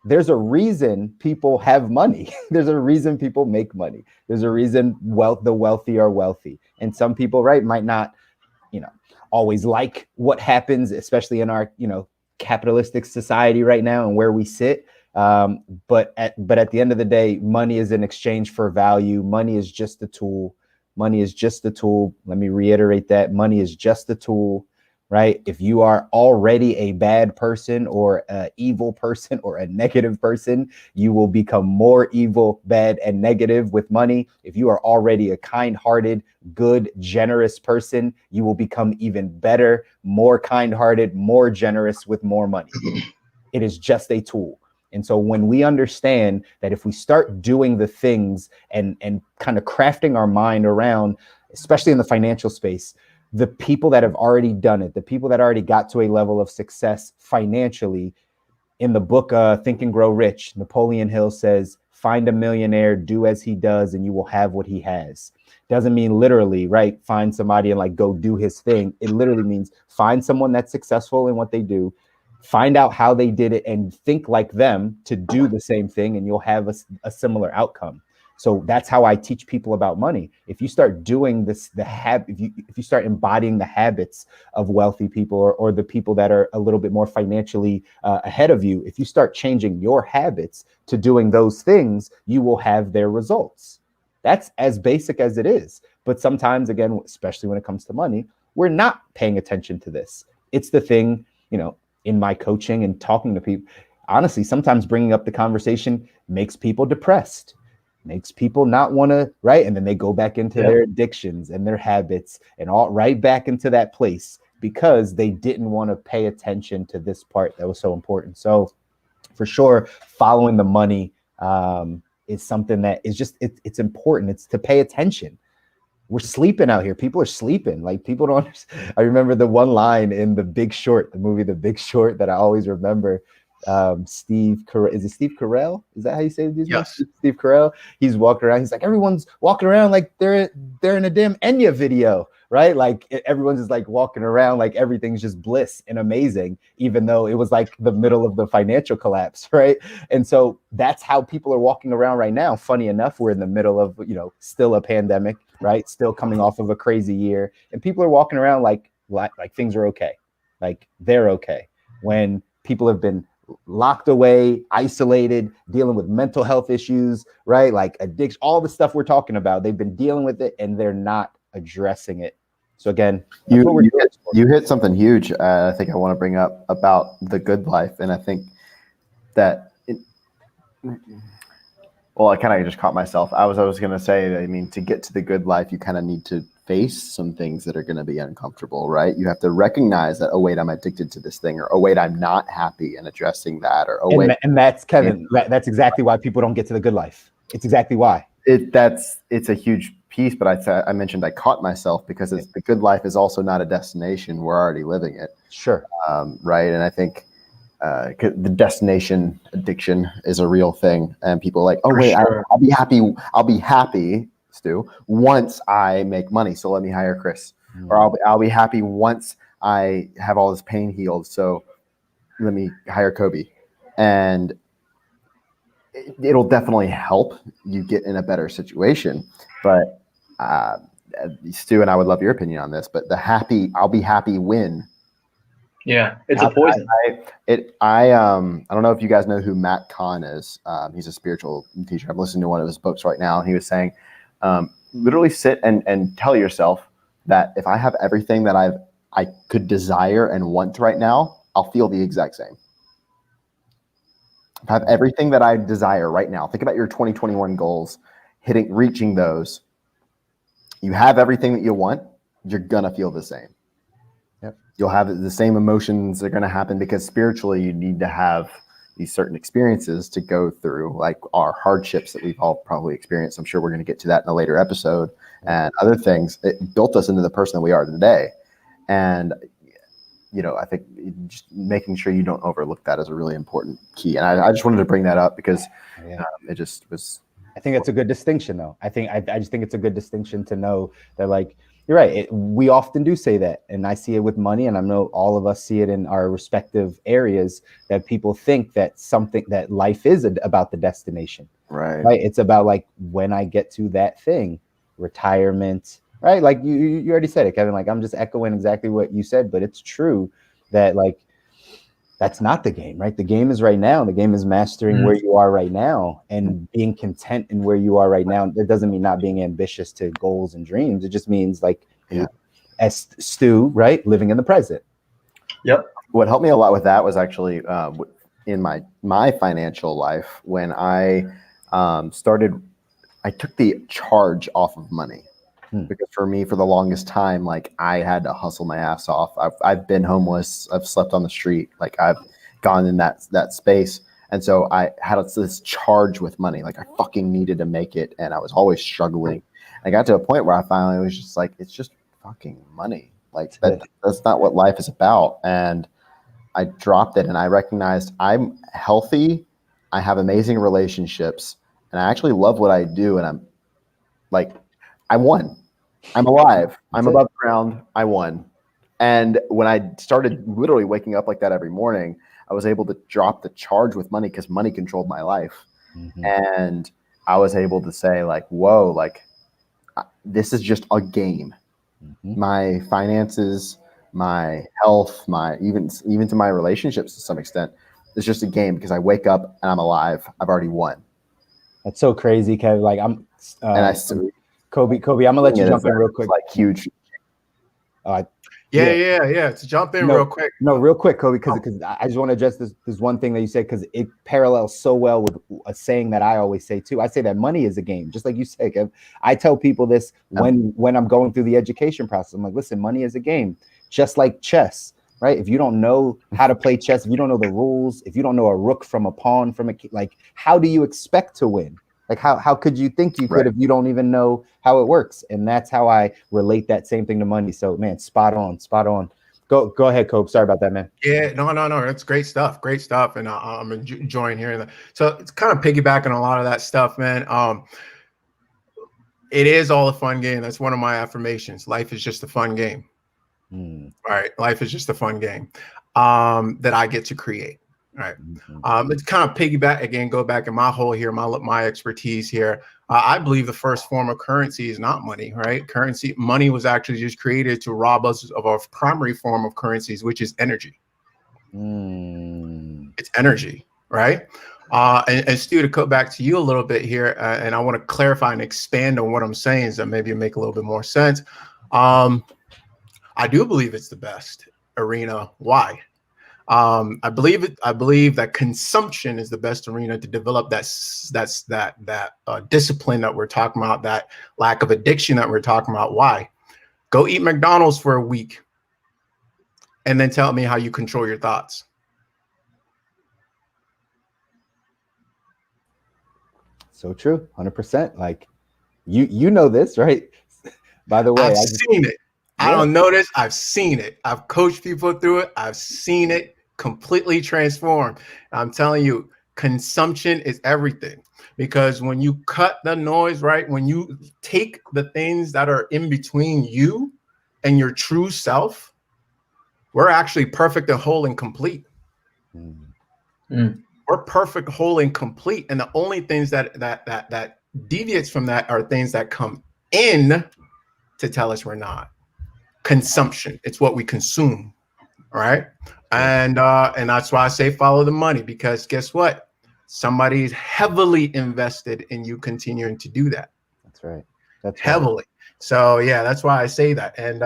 There's a reason people have money. There's a reason people make money. There's a reason the wealthy are wealthy. And some people, right, might not, always like what happens, especially in our, capitalistic society right now and where we sit. But at the end of the day, money is in exchange for value. Money is just a tool. Money is just a tool. Let me reiterate that. Money is just a tool, right? If you are already a bad person or an evil person or a negative person, you will become more evil, bad, and negative with money. If you are already a kind-hearted, good, generous person, you will become even better, more kind-hearted, more generous with more money. It is just a tool. And so when we understand that if we start doing the things and kind of crafting our mind around, especially in the financial space, the people that have already done it, the people that already got to a level of success financially, in the book Think and Grow Rich, Napoleon Hill says, find a millionaire, do as he does, and you will have what he has. Doesn't mean literally, right? Find somebody and like go do his thing. It literally means find someone that's successful in what they do, find out how they did it, and think like them to do the same thing, and you'll have a similar outcome. So that's how I teach people about money. If you start doing this, if you start embodying the habits of wealthy people or the people that are a little bit more financially ahead of you, if you start changing your habits to doing those things, you will have their results. That's as basic as it is. But sometimes, again, especially when it comes to money, we're not paying attention to this. It's the thing, in my coaching and talking to people, honestly, sometimes bringing up the conversation makes people depressed, makes people not want to, right? And then they go back into their addictions and their habits and all right back into that place because they didn't want to pay attention to this part that was so important. So for sure, following the money is something that is just, it's important. It's to pay attention. We're sleeping out here. People are sleeping. Like people don't understand. I remember the one line in The Big Short, the movie The Big Short, that I always remember. Steve Carell? Is that how you say these? Yes. Steve Carell. He's walking around. He's like, everyone's walking around like they're in a damn Enya video, right? Like everyone's just like walking around like everything's just bliss and amazing, even though it was like the middle of the financial collapse, right? And so that's how people are walking around right now. Funny enough, we're in the middle of, still a pandemic, right? Still coming off of a crazy year, and people are walking around like things are okay, like they're okay, when people have been locked away, isolated, dealing with mental health issues, right? Like addiction, all the stuff we're talking about, they've been dealing with it and they're not addressing it. So again, you hit something huge. I think I want to bring up about the good life. And I think that, I kind of just caught myself. I was going to say that, to get to the good life, you kind of need to face some things that are going to be uncomfortable, right? You have to recognize that, oh wait, I'm addicted to this thing, or oh wait, I'm not happy, and addressing that, or oh wait. And that's Kevin. That's exactly why people don't get to the good life. It's exactly why. It's a huge piece, but I mentioned I caught myself because the good life is also not a destination. We're already living it. Sure. Right. And I think the destination addiction is a real thing, and people are like, oh wait, sure. I'll be happy, Stu, once I make money. So let me hire Chris, or I'll be happy once I have all this pain healed. So let me hire Kobi, and it'll definitely help you get in a better situation. But Stu and I would love your opinion on this. But I'll be happy when. Yeah, it's a poison. I don't know if you guys know who Matt Kahn is. He's a spiritual teacher. I'm listening to one of his books right now, and he was saying, literally sit and tell yourself that if I have everything that I could desire and want right now, I'll feel the exact same. If I have everything that I desire right now, think about your 2021 goals, reaching those. You have everything that you want, you're gonna feel the same. You'll have the same emotions are going to happen, because spiritually you need to have these certain experiences to go through, like our hardships that we've all probably experienced. I'm sure we're going to get to that in a later episode, and other things. It built us into the person that we are today. And, I think just making sure you don't overlook that is a really important key. And I just wanted to bring that up because it just was. I think that's a good distinction, though. I just think it's a good distinction to know that, like, you're right. We often do say that, and I see it with money, and I know all of us see it in our respective areas, that people think that life is about the destination. Right. It's about like, when I get to that thing, retirement, right? Like you already said it, Kevin. Like I'm just echoing exactly what you said, but it's true that like that's not the game, right? The game is right now. The game is mastering where you are right now and being content in where you are right now. That doesn't mean not being ambitious to goals and dreams. It just means like, as Stu, right, living in the present. Yep. What helped me a lot with that was actually in my financial life when I started. I took the charge off of money. Because for me, for the longest time, like I had to hustle my ass off. I've been homeless. I've slept on the street. Like I've gone in that space. And so I had this charge with money. Like I fucking needed to make it. And I was always struggling. I got to a point where I finally was just like, it's just fucking money. Like that's not what life is about. And I dropped it and I recognized I'm healthy. I have amazing relationships and I actually love what I do. And I'm like, I won. I'm alive. I'm above ground. I won. And when I started literally waking up like that every morning, I was able to drop the charge with money because money controlled my life. And I was able to say like, whoa, like this is just a game. My finances, my health, my even to my relationships to some extent, it's just a game because I wake up and I'm alive. I've already won. That's so crazy, Kevin. Like I'm and I Kobe, I'm gonna let you jump in real quick. Like huge. Yeah. To jump in real quick. No, real quick, Kobe, because I just want to address this one thing that you said because it parallels so well with a saying that I always say too. I say that money is a game, just like you say, Kev. I tell people this when I'm going through the education process. I'm like, listen, money is a game, just like chess, right? If you don't know how to play chess, if you don't know the rules, if you don't know a rook from a pawn from a like, how do you expect to win? Like how could you think you could if you don't even know how it works? And that's how I relate that same thing to money. So man, spot on. Go ahead, Kobe. Sorry about that, man. Yeah, no. That's great stuff. And I'm enjoying hearing that. So it's kind of piggybacking on a lot of that stuff, man. It is all a fun game. That's one of my affirmations. Life is just a fun game. All right, life is just a fun game that I get to create. All right. Let's kind of piggyback again, go back in my hole here, my expertise here. I believe the first form of currency is not money, right? Money was actually just created to rob us of our primary form of currencies, which is energy. It's energy, right? And Stu, to go back to you a little bit here, and I want to clarify and expand on what I'm saying so maybe make a little bit more sense. I do believe it's the best arena. Why? I believe that consumption is the best arena to develop that discipline that we're talking about, that lack of addiction that we're talking about. Why? Go eat McDonald's for a week and then tell me how you control your thoughts. So true. 100%. Like you know this, right? By the way, I've seen it. I don't know this. I've seen it. I've coached people through it. I've seen it completely transform. I'm telling you, consumption is everything, because when you cut the noise, right? When you take the things that are in between you and your true self, we're actually perfect and whole and complete. We're perfect, whole, and complete. And the only things that deviates from that are things that come in to tell us we're not. Consumption. It's what we consume. All right. And that's why I say follow the money, because guess what? Somebody's heavily invested in you continuing to do that. That's right. That's heavily. Right. So yeah, that's why I say that. And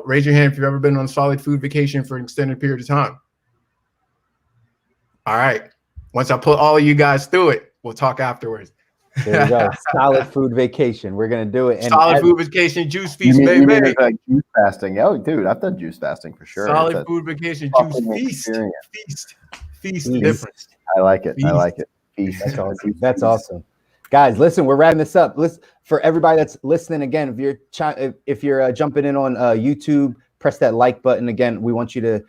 raise your hand if you've ever been on a solid food vacation for an extended period of time. All right. Once I put all of you guys through it, we'll talk afterwards. There you go. Solid food vacation. We're gonna do it. And solid food vacation, juice feast, baby. You mean like juice fasting? Oh, dude, I've done juice fasting for sure. Solid food vacation, juice feast. Difference. I like it. Feast. I like it. Feast. That's awesome. That's awesome, guys. Listen, we're wrapping this up. Listen, for everybody that's listening again, if you're jumping in on YouTube, press that like button. Again, we want you to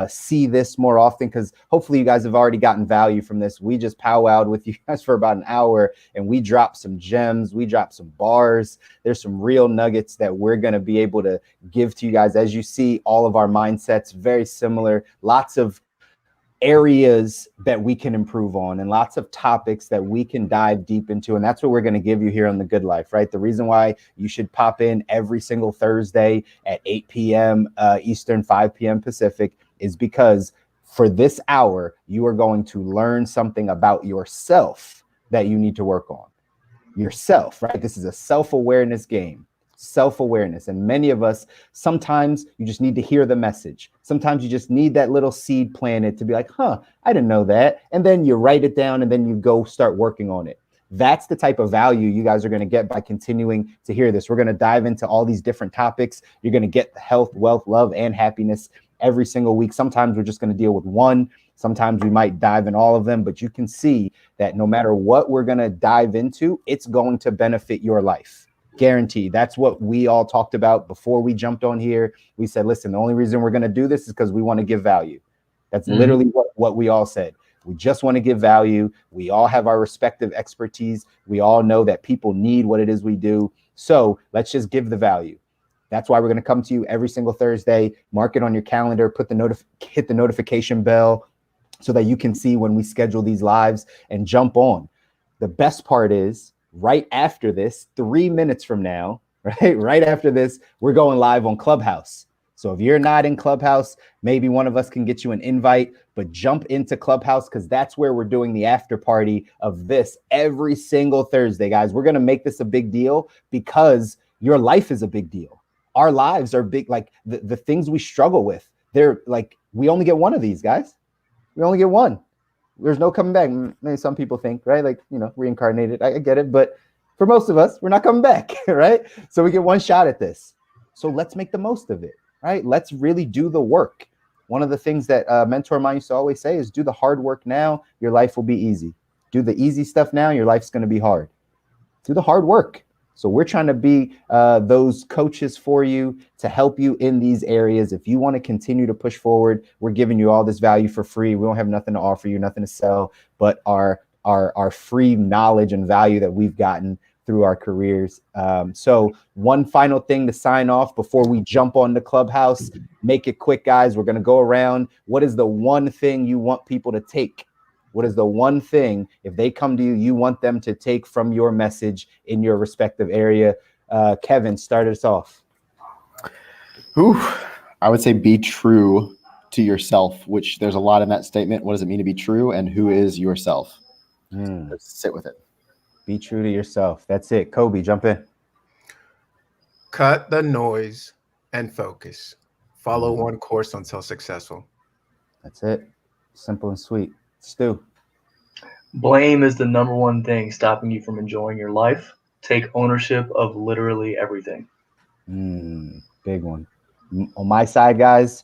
see this more often, because hopefully you guys have already gotten value from this. We just powwowed with you guys for about an hour and we dropped some gems, we dropped some bars. There's some real nuggets that we're going to be able to give to you guys. As you see, all of our mindsets very similar, lots of areas that we can improve on and lots of topics that we can dive deep into. And that's what we're going to give you here on The Good Life, right? The reason why you should pop in every single Thursday at 8 p.m. Eastern, 5 p.m. Pacific is because for this hour, you are going to learn something about yourself that you need to work on. Yourself, right? This is a self-awareness game. Self-awareness. And many of us, sometimes you just need to hear the message. Sometimes you just need that little seed planted to be like, I didn't know that. And then you write it down and then you go start working on it. That's the type of value you guys are going to get by continuing to hear this. We're going to dive into all these different topics. You're going to get the health, wealth, love, and happiness every single week. Sometimes we're just going to deal with one. Sometimes we might dive in all of them, but you can see that no matter what we're going to dive into, it's going to benefit your life. Guaranteed. That's what we all talked about before we jumped on here. We said, listen, the only reason we're going to do this is because we want to give value. That's literally what we all said. We just want to give value. We all have our respective expertise. We all know that people need what it is we do. So let's just give the value. That's why we're going to come to you every single Thursday. Mark it on your calendar, hit the notification bell so that you can see when we schedule these lives and jump on. The best part is, right after this, 3 minutes from now, right after this, we're going live on Clubhouse. So if you're not in Clubhouse, maybe one of us can get you an invite, but jump into Clubhouse because that's where we're doing the after party of this every single Thursday, guys. We're going to make this a big deal because your life is a big deal. Our lives are big. Like the things we struggle with, they're like, we only get one of these, guys. We only get one. There's no coming back. Maybe some people think, right? Like, reincarnated. I get it. But for most of us, we're not coming back, right? So we get one shot at this. So let's make the most of it, right? Let's really do the work. One of the things that a mentor of mine used to always say is do the hard work now, your life will be easy. Do the easy stuff now, your life's going to be hard. Do the hard work. So we're trying to be those coaches for you to help you in these areas. If you want to continue to push forward, we're giving you all this value for free. We don't have nothing to offer you, nothing to sell, but our free knowledge and value that we've gotten through our careers. So one final thing to sign off before we jump on the Clubhouse. Make it quick, guys. We're going to go around. What is the one thing you want people to take? What is the one thing, if they come to you, you want them to take from your message in your respective area? Kevin, start us off. I would say be true to yourself, which there's a lot in that statement. What does it mean to be true, and who is yourself? Let's sit with it. Be true to yourself. That's it. Kobi, jump in. Cut the noise and focus. Follow one course until successful. That's it. Simple and sweet. Stu. Blame is the number one thing stopping you from enjoying your life. Take ownership of literally everything. Big one. On my side, guys,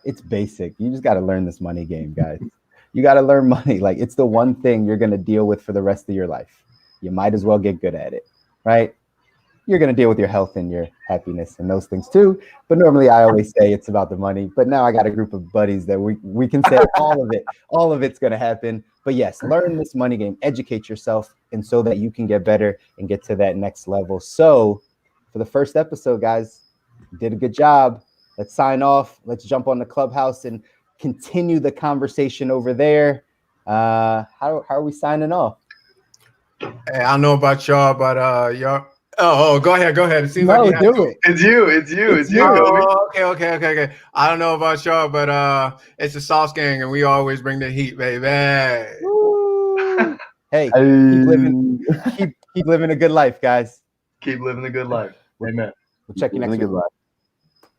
it's basic. You just got to learn this money game, guys. You got to learn money. Like, it's the one thing you're going to deal with for the rest of your life. You might as well get good at it, right? You're going to deal with your health and your happiness and those things too. But normally I always say it's about the money. But now I got a group of buddies that we can say all of it's going to happen. But yes, learn this money game, educate yourself, and so that you can get better and get to that next level. So for the first episode, guys, you did a good job. Let's sign off. Let's jump on the Clubhouse and continue the conversation over there. How are we signing off? Hey, I don't know about y'all, but y'all. Oh, go ahead. It seems No, like you do it. It's you. Oh, okay. I don't know about y'all, but it's a Sauce Gang, and we always bring the heat, baby. Hey, keep living a good life, guys. Keep living a good life. Amen. We'll check you next week.